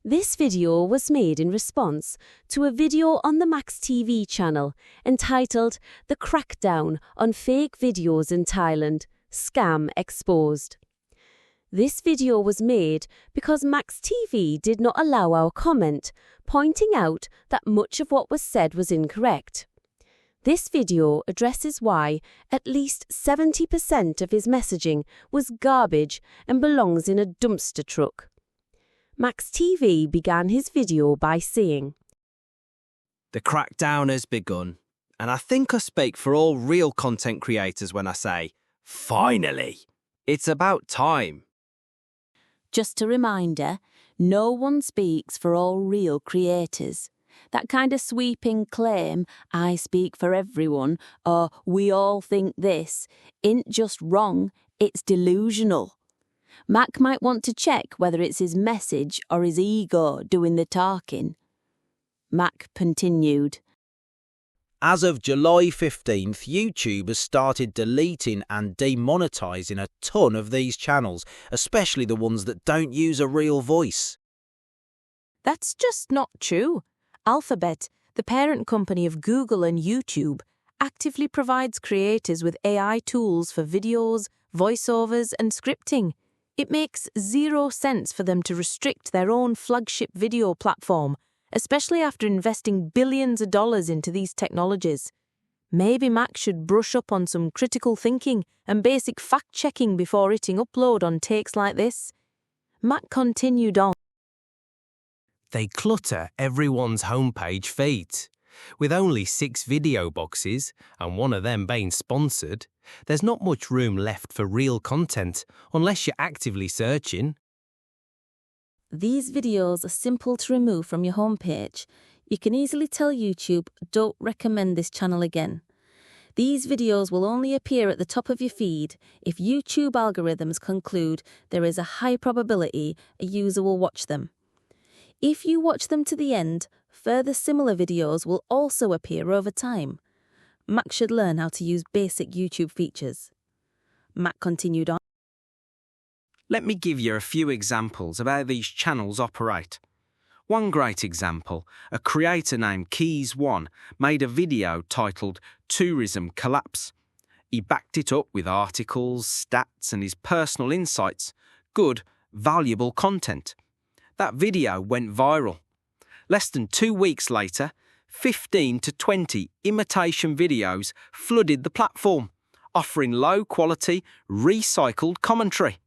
This video was made in response to a video on the Max TV channel entitled The Crackdown on Fake Videos in Thailand, Scam Exposed. This video was made because Max TV did not allow our comment, pointing out that much of what was said was incorrect. This video addresses why at least 70% of his messaging was garbage and belongs in a dumpster truck. Max TV began his video by saying, "The crackdown has begun, and I think I speak for all real content creators when I say, finally, it's about time." Just a reminder, no one speaks for all real creators. That kind of sweeping claim, "I speak for everyone," or "we all think this," isn't just wrong, it's delusional. Mac might want to check whether it's his message or his ego doing the talking. Mac continued. As of July 15th, YouTube has started deleting and demonetizing a ton of these channels, especially the ones that don't use a real voice. That's just not true. Alphabet, the parent company of Google and YouTube, actively provides creators with AI tools for videos, voiceovers, and scripting. It makes zero sense for them to restrict their own flagship video platform, especially after investing billions of dollars into these technologies. Maybe Mac should brush up on some critical thinking and basic fact-checking before hitting upload on takes like this. Mac continued on. They clutter everyone's homepage feed. With only 6 video boxes, and one of them being sponsored, there's not much room left for real content unless you're actively searching. These videos are simple to remove from your homepage. You can easily tell YouTube, "Don't recommend this channel again." These videos will only appear at the top of your feed if YouTube algorithms conclude there is a high probability a user will watch them. If you watch them to the end, further similar videos will also appear over time. Mac should learn how to use basic YouTube features. Mac continued on. Let me give you a few examples of how these channels operate. One great example, a creator named Keys1 made a video titled Tourism Collapse. He backed it up with articles, stats, and his personal insights. Good, valuable content. That video went viral. Less than 2 weeks later, 15 to 20 imitation videos flooded the platform, offering low-quality, recycled commentary.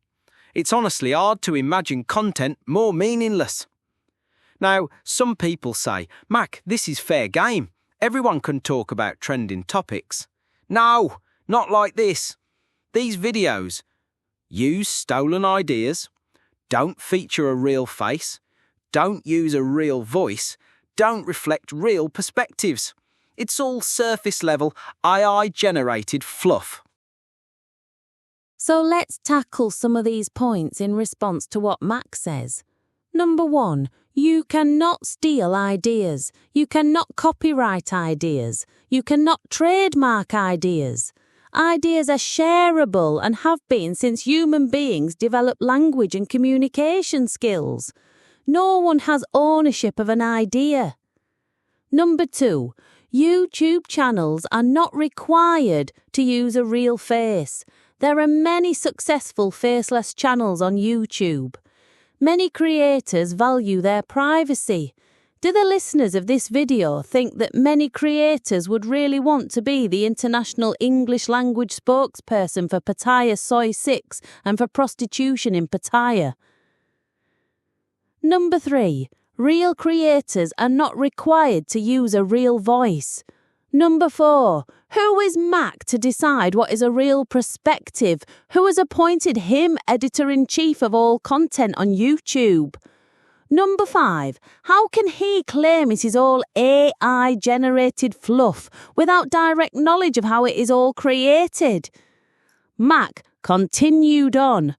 It's honestly hard to imagine content more meaningless. Now, some people say, "Mac, this is fair game. Everyone can talk about trending topics." No, not like this. These videos use stolen ideas, don't feature a real face, don't use a real voice, don't reflect real perspectives. It's all surface-level, AI-generated fluff. So let's tackle some of these points in response to what Mac says. Number 1, you cannot steal ideas. You cannot copyright ideas. You cannot trademark ideas. Ideas are shareable and have been since human beings developed language and communication skills. No one has ownership of an idea. Number 2, YouTube channels are not required to use a real face. There are many successful faceless channels on YouTube. Many creators value their privacy. Do the listeners of this video think that many creators would really want to be the international English language spokesperson for Pattaya Soy 6 and for prostitution in Pattaya? Number 3, real creators are not required to use a real voice. Number 4, who is Mac to decide what is a real perspective? Who has appointed him editor-in-chief of all content on YouTube? Number 5, how can he claim it is all AI-generated fluff without direct knowledge of how it is all created? Mac continued on.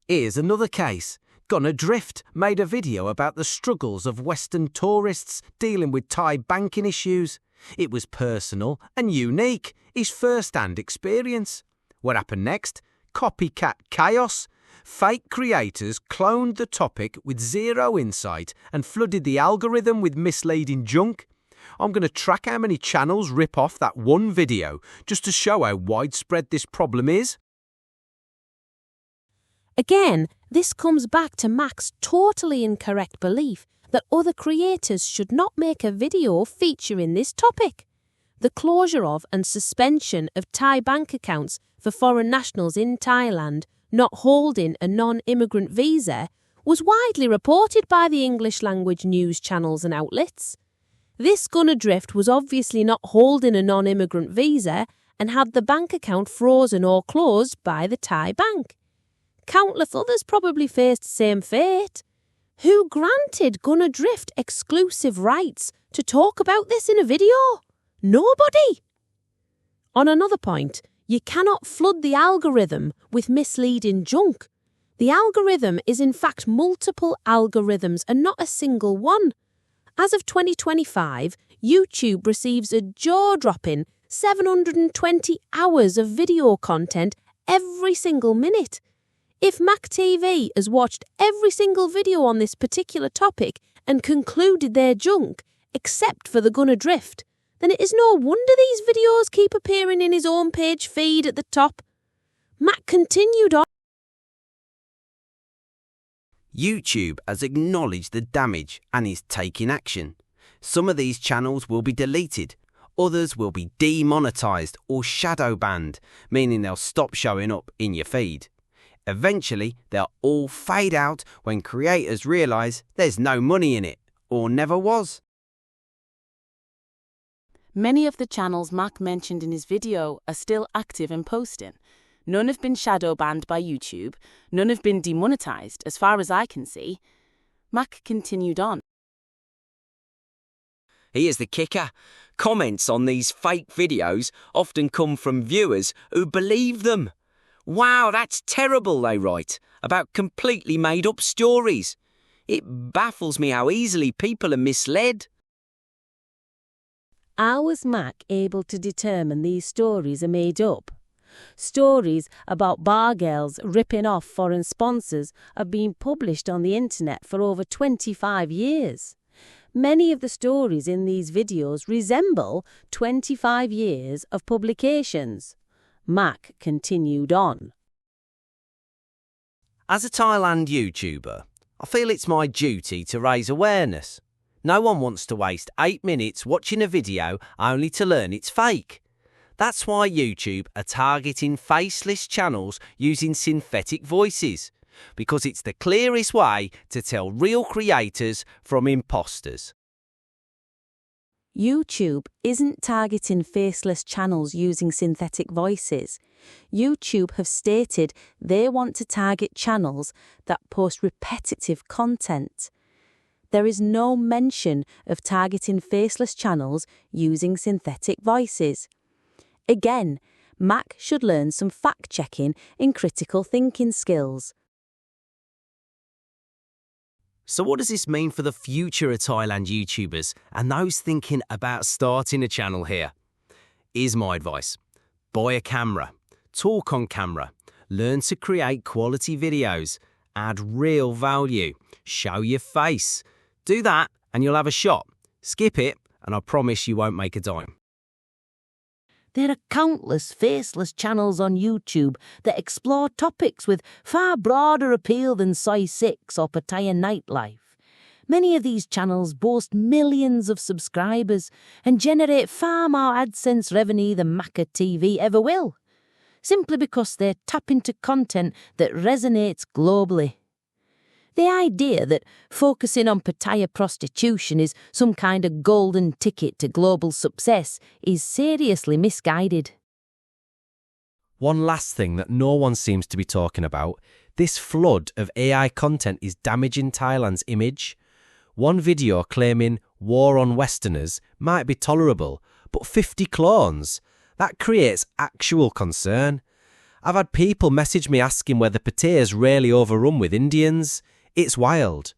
Here's another case. Gone Adrift made a video about the struggles of Western tourists dealing with Thai banking issues. It was personal and unique, his first-hand experience. What happened next? Copycat chaos. Fake creators cloned the topic with zero insight and flooded the algorithm with misleading junk. I'm going to track how many channels rip off that one video just to show how widespread this problem is. Again, this comes back to Mac's totally incorrect belief that other creators should not make a video featuring this topic. The closure of and suspension of Thai bank accounts for foreign nationals in Thailand not holding a non-immigrant visa was widely reported by the English-language news channels and outlets. This gunner drift was obviously not holding a non-immigrant visa and had the bank account frozen or closed by the Thai bank. Countless others probably faced the same fate. Who granted Gunner Drift exclusive rights to talk about this in a video? Nobody! On another point, you cannot flood the algorithm with misleading junk. The algorithm is in fact multiple algorithms and not a single one. As of 2025, YouTube receives a jaw-dropping 720 hours of video content every single minute. If Mac TV has watched every single video on this particular topic and concluded they're junk, except for the Gunner Drift, then it is no wonder these videos keep appearing in his own page feed at the top. Mac continued on. YouTube has acknowledged the damage and is taking action. Some of these channels will be deleted, others will be demonetized or shadow banned, meaning they'll stop showing up in your feed. Eventually, they'll all fade out when creators realize there's no money in it, or never was. Many of the channels Mac mentioned in his video are still active and posting. None have been shadow banned by YouTube. None have been demonetized, as far as I can see. Mac continued on. Here's the kicker. Comments on these fake videos often come from viewers who believe them. Wow, that's terrible, they write, about completely made-up stories. It baffles me how easily people are misled. How was Mac able to determine these stories are made up? Stories about bar girls ripping off foreign sponsors have been published on the internet for over 25 years. Many of the stories in these videos resemble 25 years of publications. Mac continued on. As a Thailand YouTuber, I feel it's my duty to raise awareness. No one wants to waste 8 minutes watching a video only to learn it's fake. That's why YouTube are targeting faceless channels using synthetic voices, because it's the clearest way to tell real creators from imposters. YouTube isn't targeting faceless channels using synthetic voices. YouTube have stated they want to target channels that post repetitive content. There is no mention of targeting faceless channels using synthetic voices. Again, Mac should learn some fact-checking and critical thinking skills. So what does this mean for the future of Thailand YouTubers and those thinking about starting a channel here? Here's my advice. Buy a camera, talk on camera, learn to create quality videos, add real value, show your face. Do that and you'll have a shot. Skip it and I promise you won't make a dime. There are countless faceless channels on YouTube that explore topics with far broader appeal than Soy 6 or Pattaya Nightlife. Many of these channels boast millions of subscribers and generate far more AdSense revenue than Macca TV ever will, simply because they tap into content that resonates globally. The idea that focusing on Pattaya prostitution is some kind of golden ticket to global success is seriously misguided. One last thing that no one seems to be talking about, this flood of AI content is damaging Thailand's image. One video claiming war on Westerners might be tolerable, but 50 clones? That creates actual concern. I've had people message me asking whether Pattaya's really overrun with Indians. It's wild.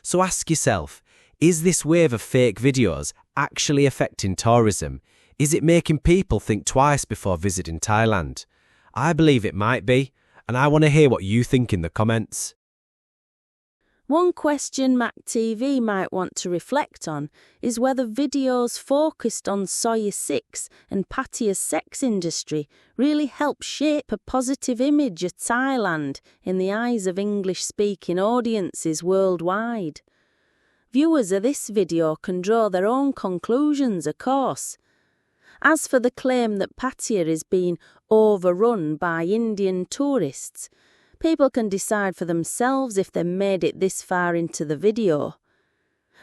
So ask yourself, is this wave of fake videos actually affecting tourism? Is it making people think twice before visiting Thailand? I believe it might be, and I want to hear what you think in the comments. One question Mac TV might want to reflect on is whether videos focused on Soy 6 and Pattay's sex industry really help shape a positive image of Thailand in the eyes of English-speaking audiences worldwide. Viewers of this video can draw their own conclusions, of course. As for the claim that Pattaya is being overrun by Indian tourists, people can decide for themselves if they made it this far into the video.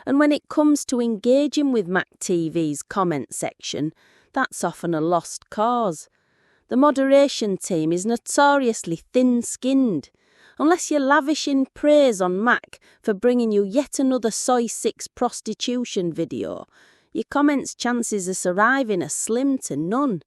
And when it comes to engaging with Mac TV's comment section, that's often a lost cause. The moderation team is notoriously thin-skinned. Unless you're lavishing praise on Mac for bringing you yet another Soy 6 prostitution video, your comments' chances of surviving are slim to none.